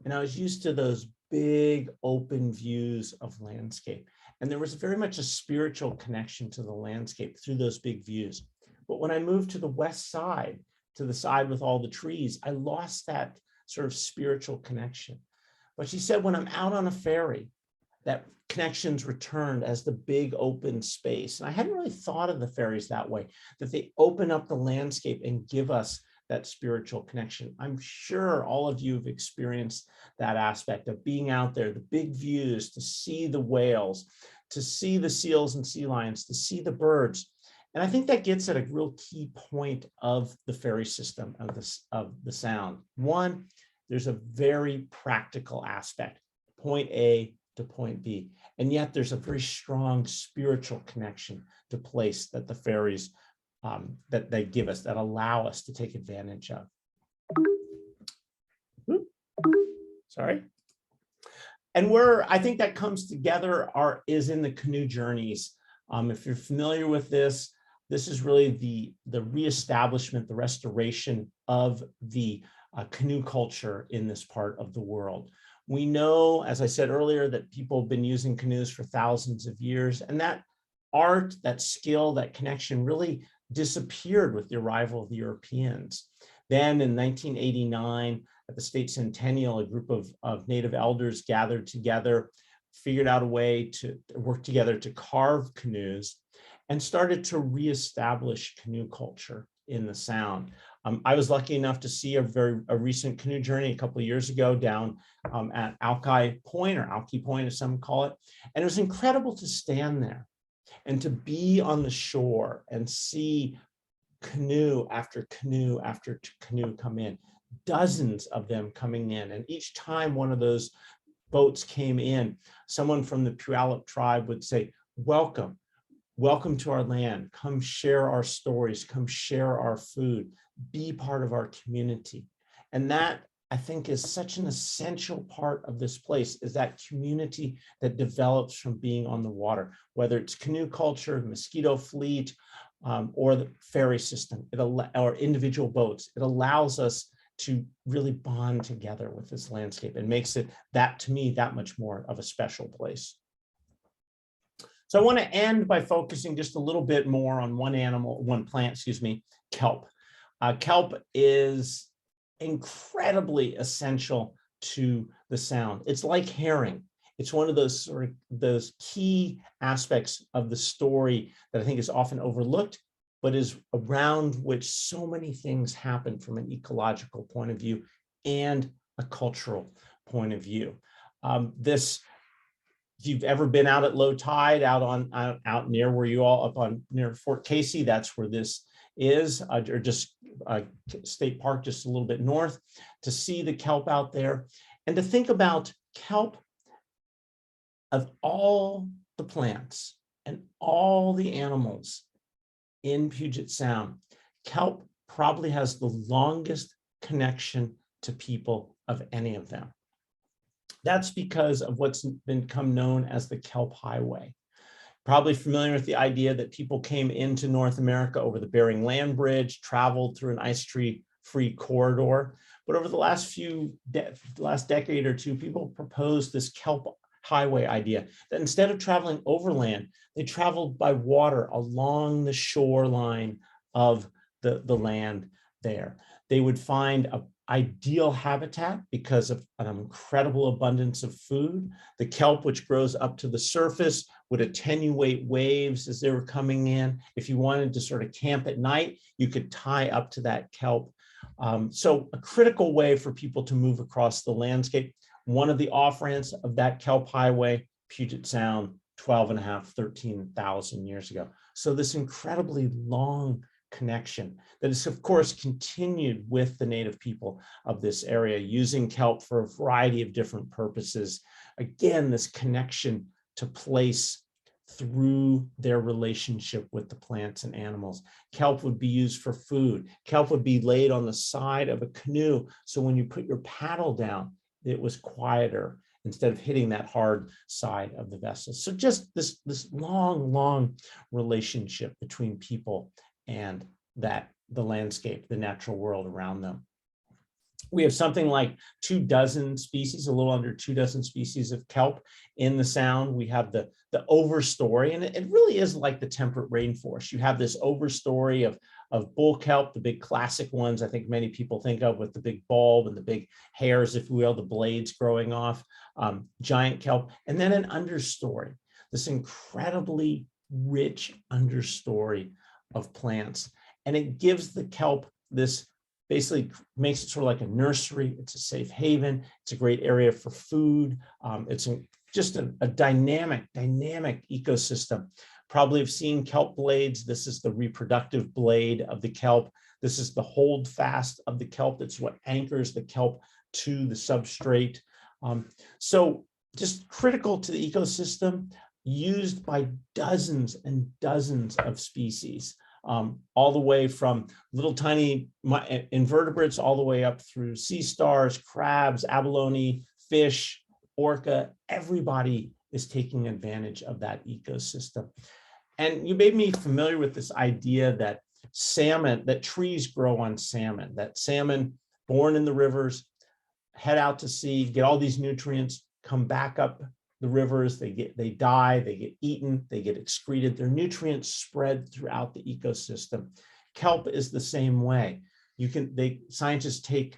S2: and I was used to those big open views of landscape. And there was very much a spiritual connection to the landscape through those big views. But when I moved to the west side, to the side with all the trees, I lost that sort of spiritual connection. But she said, when I'm out on a ferry, that connections returned as the big open space. And I hadn't really thought of the ferries that way, that they open up the landscape and give us that spiritual connection. I'm sure all of you have experienced that aspect of being out there, the big views, to see the whales, to see the seals and sea lions, to see the birds. And I think that gets at a real key point of the ferry system of the Sound. One, there's a very practical aspect, point A to point B. And yet there's a very strong spiritual connection to place that the ferries that they give us, that allow us to take advantage of. Sorry. And where I think that comes together is in the canoe journeys. If you're familiar with this, this is really the reestablishment, the restoration of the canoe culture in this part of the world. We know, as I said earlier, that people have been using canoes for thousands of years, and that art, that skill, that connection really disappeared with the arrival of the Europeans. Then in 1989, at the state centennial, a group of native elders gathered together, figured out a way to work together to carve canoes, and started to reestablish canoe culture in the Sound. I was lucky enough to see a recent canoe journey a couple of years ago down at Alki Point, or Alki Point as some call it. And it was incredible to stand there and to be on the shore and see canoe after canoe after canoe come in, dozens of them coming in. And each time one of those boats came in, someone from the Puyallup tribe would say, welcome, welcome to our land. Come share our stories, come share our food, be part of our community. And that, I think, is such an essential part of this place, is that community that develops from being on the water, whether it's canoe culture, mosquito fleet, or the ferry system, or individual boats. It allows us to really bond together with this landscape and makes it, that to me, that much more of a special place. So I want to end by focusing just a little bit more on one plant, excuse me, kelp. Kelp is incredibly essential to the Sound. It's like herring. It's one of those key aspects of the story that I think is often overlooked, but is around which so many things happen from an ecological point of view and a cultural point of view. If you've ever been out at low tide, out near where you all, up on near Fort Casey, that's where this is, or just State Park, just a little bit north, to see the kelp out there and to think about kelp. Of all the plants and all the animals in Puget Sound, kelp probably has the longest connection to people of any of them. That's because of what's become known as the Kelp Highway. Probably familiar with the idea that people came into North America over the Bering Land Bridge, traveled through an ice tree-free corridor. But over the last decade or two, people proposed this Kelp Highway idea, that instead of traveling overland, they traveled by water along the shoreline of the land there. They would find an ideal habitat because of an incredible abundance of food. The kelp, which grows up to the surface, would attenuate waves as they were coming in. If you wanted to sort of camp at night, you could tie up to that kelp. So a critical way for people to move across the landscape. One of the off-ramps of that Kelp Highway, Puget Sound, 13,000 years ago. So this incredibly long connection that is, of course, continued with the native people of this area, using kelp for a variety of different purposes. Again, this connection to place through their relationship with the plants and animals. Kelp would be used for food. Kelp would be laid on the side of a canoe, so when you put your paddle down, it was quieter instead of hitting that hard side of the vessel. So just this long relationship between people and the landscape, the natural world around them. We have something like 24 species, a little under 24 species of kelp in the Sound. We have the overstory, and it really is like the temperate rainforest. You have this overstory of bull kelp, the big classic ones I think many people think of, with the big bulb and the big hairs, if you will, the blades growing off, giant kelp, and then an understory, this incredibly rich understory of plants. And it gives the kelp this, basically makes it sort of like a nursery. It's a safe haven. It's a great area for food. It's just a dynamic ecosystem. Probably have seen kelp blades. This is the reproductive blade of the kelp. This is the hold fast of the kelp. That's what anchors the kelp to the substrate. So just critical to the ecosystem, used by dozens and dozens of species. All the way from little tiny invertebrates all the way up through sea stars, crabs, abalone, fish, orca. Everybody is taking advantage of that ecosystem. And you made me familiar with this idea that trees grow on salmon, that salmon born in the rivers, head out to sea, get all these nutrients, come back up the rivers, they die, they get eaten, they get excreted, their nutrients spread throughout the ecosystem. Kelp is the same way. Scientists take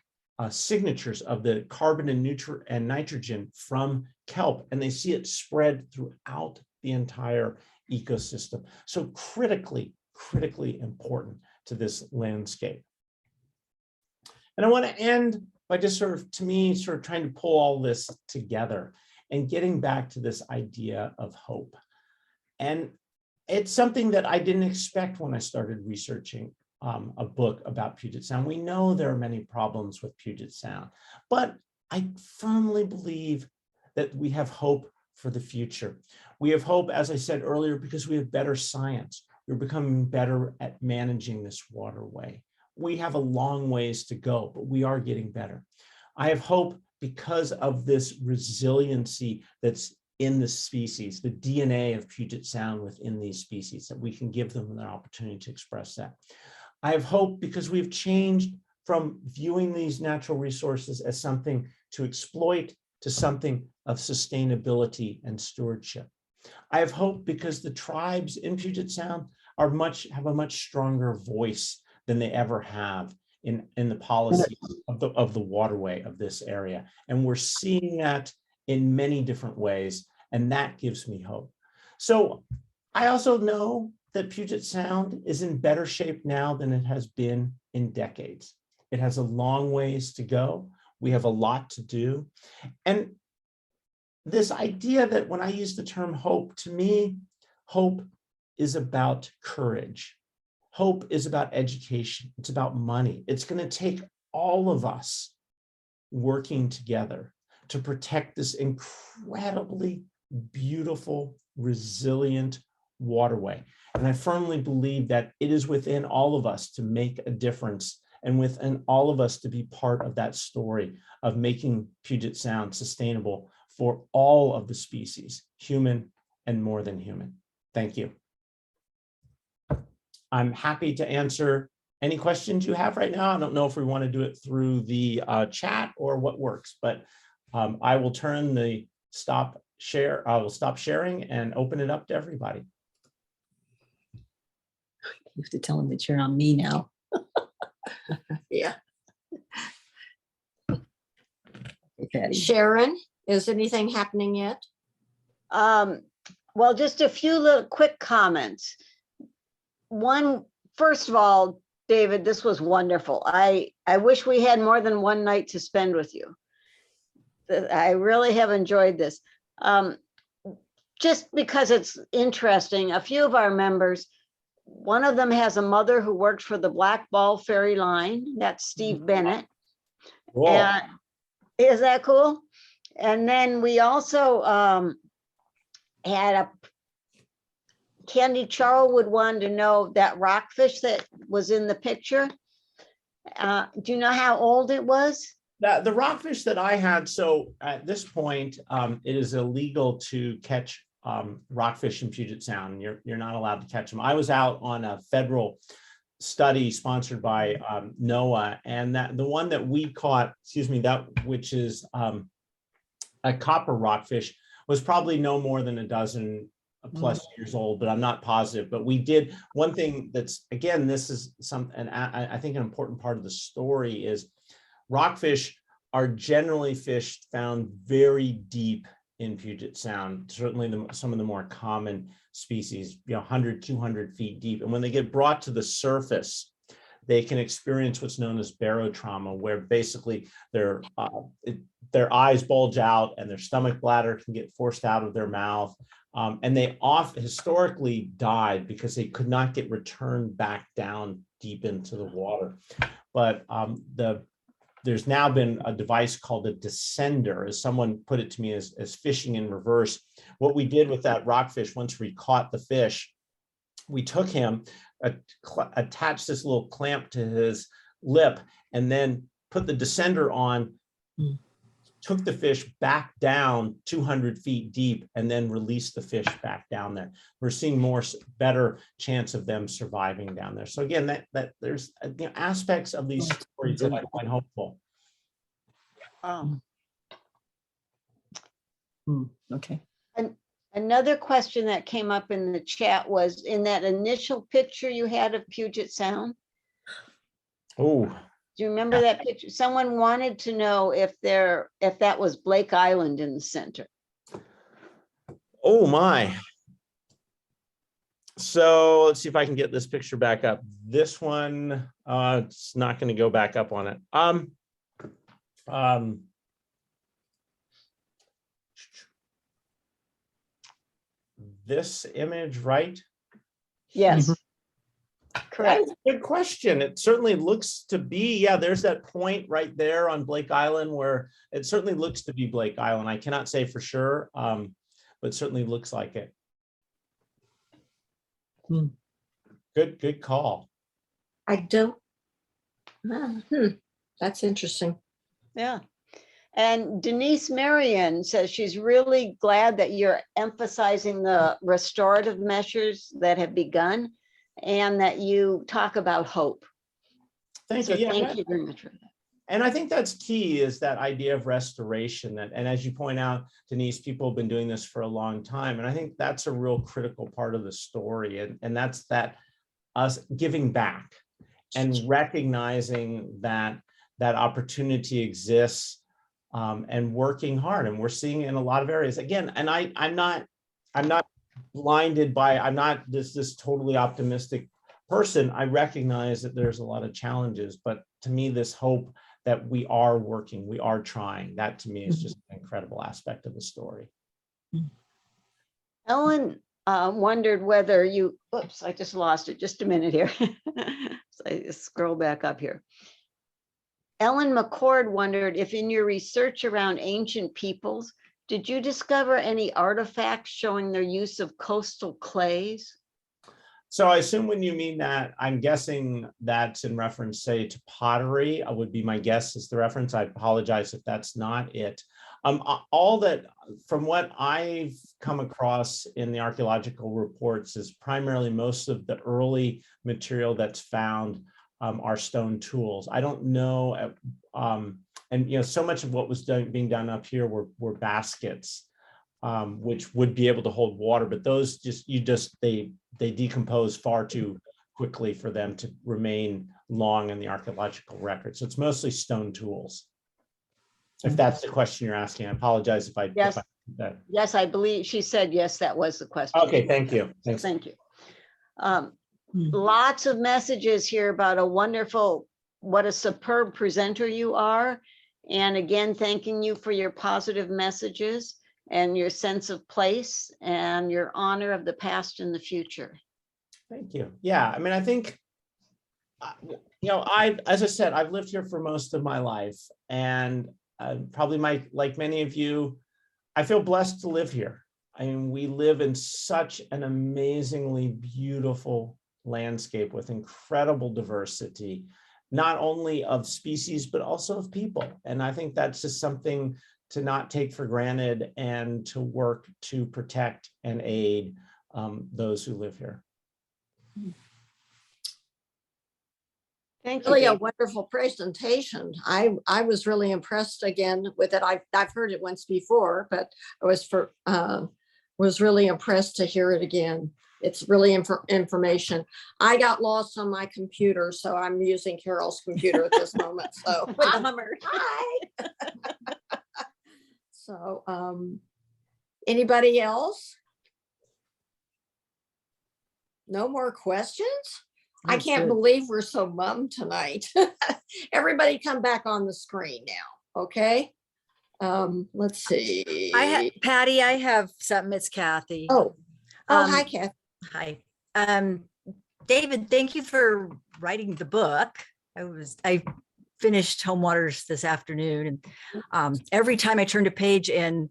S2: signatures of the carbon and nitrogen from kelp, and they see it spread throughout the entire ecosystem. So critically important to this landscape. And I want to end by just sort of, to me, sort of trying to pull all this together and getting back to this idea of hope. And it's something that I didn't expect when I started researching a book about Puget Sound. We know there are many problems with Puget Sound, but I firmly believe that we have hope for the future. We have hope, as I said earlier, because we have better science. We're becoming better at managing this waterway. We have a long ways to go, but we are getting better. I have hope because of this resiliency that's in the species, the DNA of Puget Sound within these species, that we can give them an opportunity to express that. I have hope because we've changed from viewing these natural resources as something to exploit to something of sustainability and stewardship. I have hope because the tribes in Puget Sound have a much stronger voice than they ever have in the policy of the waterway of this area. And we're seeing that in many different ways, and that gives me hope. So I also know that Puget Sound is in better shape now than it has been in decades. It has a long ways to go. We have a lot to do. And this idea that when I use the term hope, to me, hope is about courage. Hope is about education. It's about money. It's going to take all of us working together to protect this incredibly beautiful, resilient waterway. And I firmly believe that it is within all of us to make a difference, and within all of us to be part of that story of making Puget Sound sustainable for all of the species, human and more than human. Thank you. I'm happy to answer any questions you have right now. I don't know if we want to do it through the chat or what works, but I will turn the stop share. I will stop sharing and open it up to everybody.
S3: You have to tell them that you're on me now.
S4: Yeah.
S3: Patty.
S4: Sharon, is anything happening yet?
S1: Well, just a few little quick comments. One, first of all, David, this was wonderful. I wish we had more than one night to spend with you. I really have enjoyed this. Just because it's interesting, a few of our members, one of them has a mother who worked for the Black Ball Ferry Line. That's Steve Bennett.
S2: Cool.
S1: And is that cool? And then we also had a Candy Charlwood wanted to know that rockfish that was in the picture. Do you know how old it was?
S2: The rockfish that I had, so at this point, it is illegal to catch rockfish in Puget Sound. You're not allowed to catch them. I was out on a federal study sponsored by NOAA, and that the one that we caught, which is a copper rockfish, was probably no more than a dozen plus years old, but I'm not positive. But we did one thing that's, again, this is and I think an important part of the story is rockfish are generally fish found very deep in Puget Sound, certainly some of the more common species, 100, 200 feet deep. And when they get brought to the surface, they can experience what's known as barotrauma, where basically their eyes bulge out and their stomach bladder can get forced out of their mouth. And they often historically died because they could not get returned back down deep into the water. But there's now been a device called a descender, as someone put it to me, as fishing in reverse. What we did with that rockfish, once we caught the fish, we took him, attached this little clamp to his lip, and then put the descender on, took the fish back down 200 feet deep, and then released the fish back down there. We're seeing better chance of them surviving down there. So again, that there's aspects of these stories that I find hopeful.
S3: Okay.
S1: And another question that came up in the chat was, in that initial picture you had of Puget Sound,
S2: Oh,
S1: do you remember that picture? Someone wanted to know if that was Blake Island in the center.
S2: oh my. So let's see if I can get this picture back up. This one, it's not going to go back up on it. This image, right?
S1: Yes,
S2: That
S1: correct.
S2: is a good question. It certainly looks to be, yeah, there's that point right there on Blake Island where it certainly looks to be Blake Island. I cannot say for sure, but certainly looks like it.
S3: Hmm.
S2: Good call.
S4: I don't. That's interesting.
S1: Yeah. And Denise Marion says she's really glad that you're emphasizing the restorative measures that have begun and that you talk about hope.
S2: Thank
S1: So
S2: you. Yeah,
S1: thank you very much for that.
S2: and I think that's key, is that idea of restoration. That, and as you point out, Denise, people have been doing this for a long time. And I think that's a real critical part of the story. And that's that us giving back and recognizing that that opportunity exists, and working hard. And we're seeing it in a lot of areas again. And I'm not blinded by, I'm not this totally optimistic person. I recognize that there's a lot of challenges, but to me, this hope that we are working, we are trying, that to me is just an incredible aspect of the story.
S1: Ellen wondered whether you, oops, I just lost it. Just a minute here. So I just scroll back up here. Ellen McCord wondered if in your research around ancient peoples, did you discover any artifacts showing their use of coastal clays?
S2: So I assume when you mean that, I'm guessing that's in reference, say, to pottery. Would be my guess is the reference. I apologize if that's not it. All that, from what I've come across in the archaeological reports, is primarily most of the early material that's found are stone tools. I don't know, and so much of what was being done up here were baskets, which would be able to hold water, but those they decompose far too quickly for them to remain long in the archaeological record. So it's mostly stone tools. If that's the question you're asking, I apologize if I.
S1: Yes.
S2: If that.
S1: Yes, I believe she said yes, that was the question.
S2: Okay, thank you. Thanks.
S1: Thank you. Lots of messages here about what a superb presenter you are. And again, thanking you for your positive messages and your sense of place and your honor of the past and the future.
S2: Thank you. Yeah, I mean, I think, as I said, I've lived here for most of my life, and probably like many of you, I feel blessed to live here. I mean, we live in such an amazingly beautiful landscape with incredible diversity, not only of species, but also of people. And I think that's just something to not take for granted and to work to protect and aid those who live here.
S1: Thank you.
S4: Really a
S1: Dave.
S4: wonderful presentation. I was really impressed again with it. I've heard it once before, but I was really impressed to hear it again. It's really information. I got lost on my computer, so I'm using Carol's computer at this moment. So
S3: With the Hummer.
S4: hi. So anybody else? No more questions? I
S3: That's
S4: can't
S3: good.
S4: believe we're so mum tonight. Everybody come back on the screen now, okay? Let's see.
S5: Patty, I have something. It's Kathy.
S4: Oh, hi,
S5: Um,
S4: Kathy.
S5: Hi. David, thank you for writing the book. I finished Homewaters this afternoon, and every time I turned a page and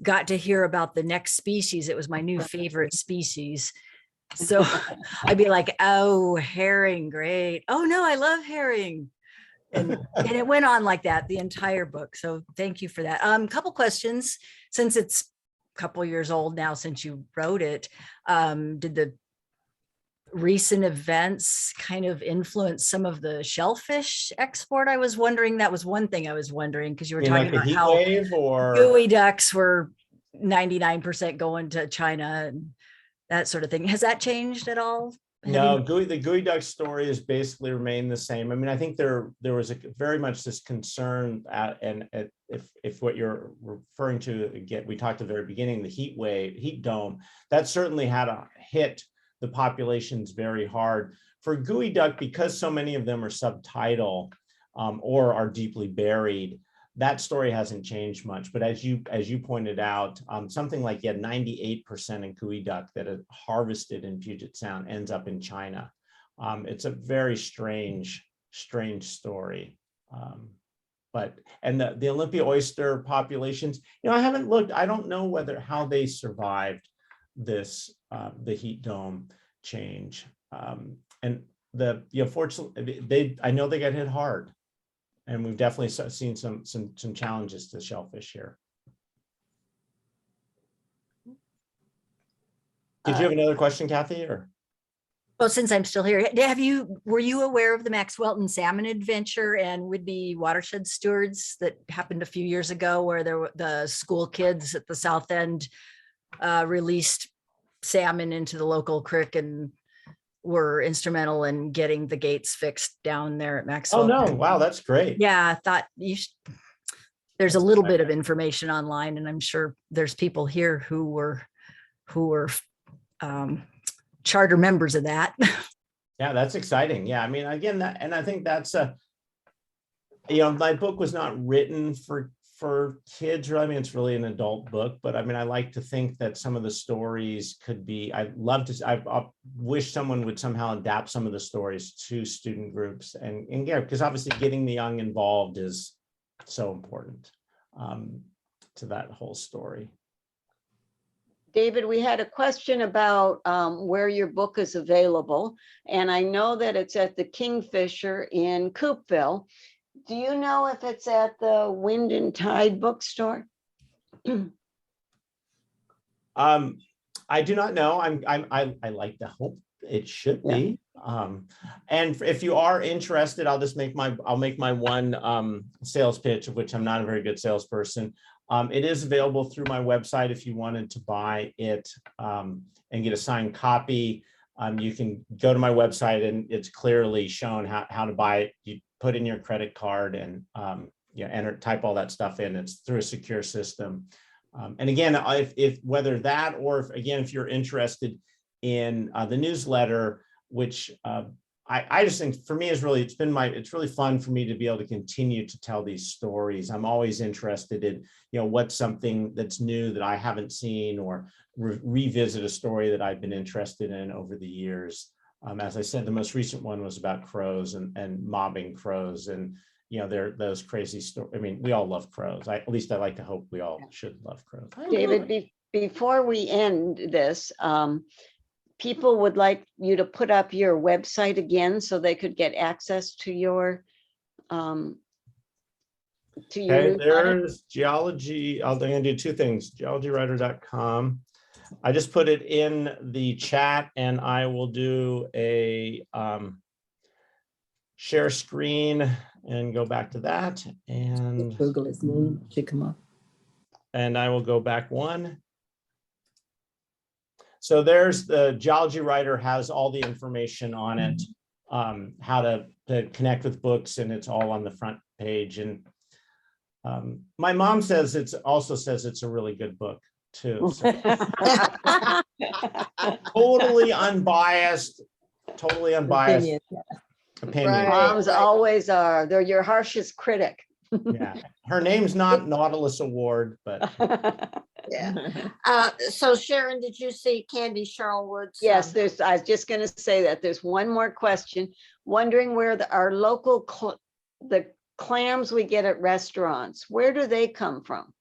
S5: got to hear about the next species, it was my new favorite species. So I'd be like, oh, herring, great. Oh no, I love herring. And it went on like that the entire book. So thank you for that. Couple questions, since it's a couple years old now since you wrote it. Did the recent events kind of influence some of the shellfish export? I was wondering, that was one thing I was wondering, because you were talking
S2: Like a
S5: about
S2: heat
S5: how
S2: wave or
S5: gooey ducks were 99% going to China and that sort of thing. Has that changed at all?
S2: no, the gooey duck story has basically remained the same. I mean, I think there was very much this concern if what you're referring to, again, we talked at the very beginning, the heat dome, that certainly had a hit the populations very hard. For gooey duck, because so many of them are subtidal or are deeply buried, that story hasn't changed much. But as you pointed out, something like 98% in gooey duck that are harvested in Puget Sound ends up in China. It's a very strange story. And the Olympia oyster populations, I haven't looked. I don't know how they survived this the heat dome change. And fortunately, I know they got hit hard, and we've definitely seen some challenges to shellfish here. Did you have another question, Kathy? Or
S5: Well, since I'm still here, were you aware of the Max Welton salmon adventure and Whidbey watershed stewards that happened a few years ago, where the school kids at the South End released salmon into the local creek and were instrumental in getting the gates fixed down there at Max
S2: oh
S5: Welton?
S2: no, wow, that's great.
S5: Yeah, I thought there's a little bit of information online, and I'm sure there's people here who were charter members of that.
S2: Yeah, that's exciting. Yeah, I mean, again, and I think that's my book was not written for kids, really. I mean, it's really an adult book, but I mean, I like to think that some of the stories could be, I wish someone would somehow adapt some of the stories to student groups, and yeah, because obviously getting the young involved is so important to that whole story.
S1: David, we had a question about where your book is available, and I know that it's at the Kingfisher in Coopville. Do you know if it's at the Wind and Tide bookstore?
S2: I do not know. I like to hope it should be. And if you are interested, I'll make my one sales pitch, of which I'm not a very good salesperson. It is available through my website if you wanted to buy it and get a signed copy. You can go to my website and it's clearly shown how to buy it. You put in your credit card and type all that stuff in. It's through a secure system. And again, if whether that or if you're interested in the newsletter, which I just think for me it's really fun for me to be able to continue to tell these stories. I'm always interested in, what's something that's new that I haven't seen, or revisit a story that I've been interested in over the years. As I said, the most recent one was about crows and mobbing crows, and they're those crazy stories. I mean, we all love crows. At least I like to hope we all should love crows.
S1: David, before we end this, people would like you to put up your website again so they could get access to your
S2: Okay, there's geology. I'm going to do two things. geologywriter.com. I just put it in the chat, and I will do a share screen and go back to that. And
S3: Google his name, should come up.
S2: And I will go back one. So there's the Geology Writer, has all the information on it, how to connect with books, and it's all on the front page. And my mom says it's a really good book too. So totally unbiased opinion.
S4: Right.
S1: Moms always are. They're your harshest critic.
S2: Yeah, her name's not Nautilus Award, but
S4: Yeah. So Sharon, did you see Candy Charlwood's?
S1: Yes, I was just going to say that there's one more question. Wondering where our local the clams we get at restaurants, where do they come from?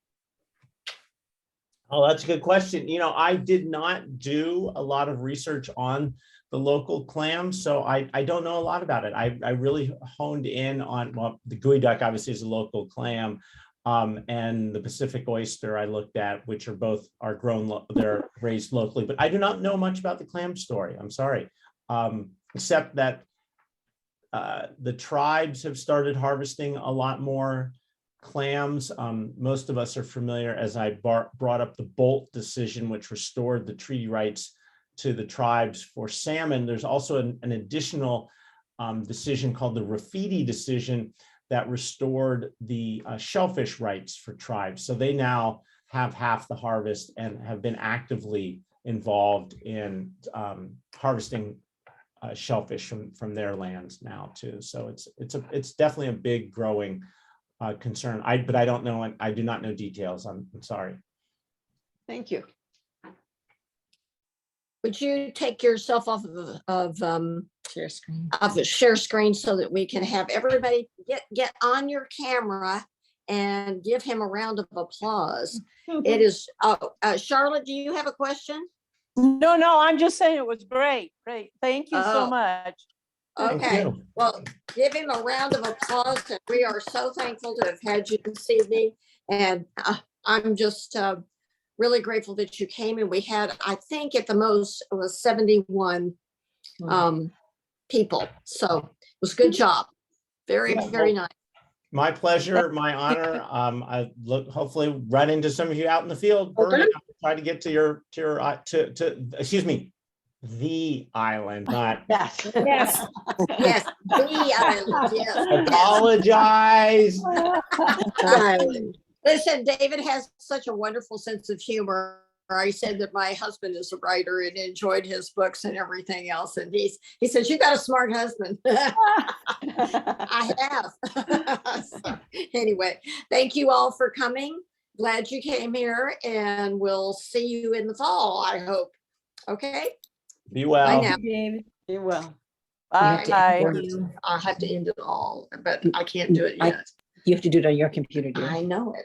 S2: Oh, that's a good question. I did not do a lot of research on the local clams, so I don't know a lot about it. I really honed in on, well, the gooey duck obviously is a local clam, and the Pacific oyster I looked at, which are grown, they're raised locally, but I do not know much about the clam story. I'm sorry, except that the tribes have started harvesting a lot more clams. Most of us are familiar, as I brought up, the Bolt decision, which restored the treaty rights to the tribes for salmon. There's also an additional decision called the Rafidi decision that restored the shellfish rights for tribes. So they now have half the harvest and have been actively involved in harvesting shellfish from their lands now too. So it's definitely a big growing concern. But I don't know, and I do not know details. I'm sorry.
S1: Thank you.
S4: Would you take yourself off
S3: Share screen.
S4: of the share screen so that we can have everybody get on your camera and give him a round of applause? It is, Charlotte, do you have a question?
S6: No, I'm just saying it was great. Great. Thank you so
S4: Oh.
S6: much.
S2: Thank
S4: Okay,
S2: you.
S4: well, give him a round of applause. And we are so thankful to have had you this evening. And I'm just really grateful that you came, and we had, I think at the most, it was 71 people. So it was a good job. Very,
S2: Yeah,
S4: very
S2: well,
S4: nice.
S2: My pleasure, my honor. I look hopefully run into some of you out in the field. Bernie, I'm trying to get to excuse me, the island, not
S1: Yes.
S6: Yes.
S4: Yes, the island, yes.
S2: apologize.
S4: Island. Listen, David has such a wonderful sense of humor. I said that my husband is a writer and enjoyed his books and everything else. And he says, you got a smart husband. I have. So, anyway, thank you all for coming. Glad you came here, and we'll see you in the fall, I hope. Okay.
S2: Be
S4: Bye
S2: well.
S4: now.
S1: You will.
S3: have to
S6: Bye.
S3: end
S4: Thank you. I'll have to end it all, but I can't do it
S3: I-
S4: yet.
S3: You have to do it on your computer, dear.
S4: I know it.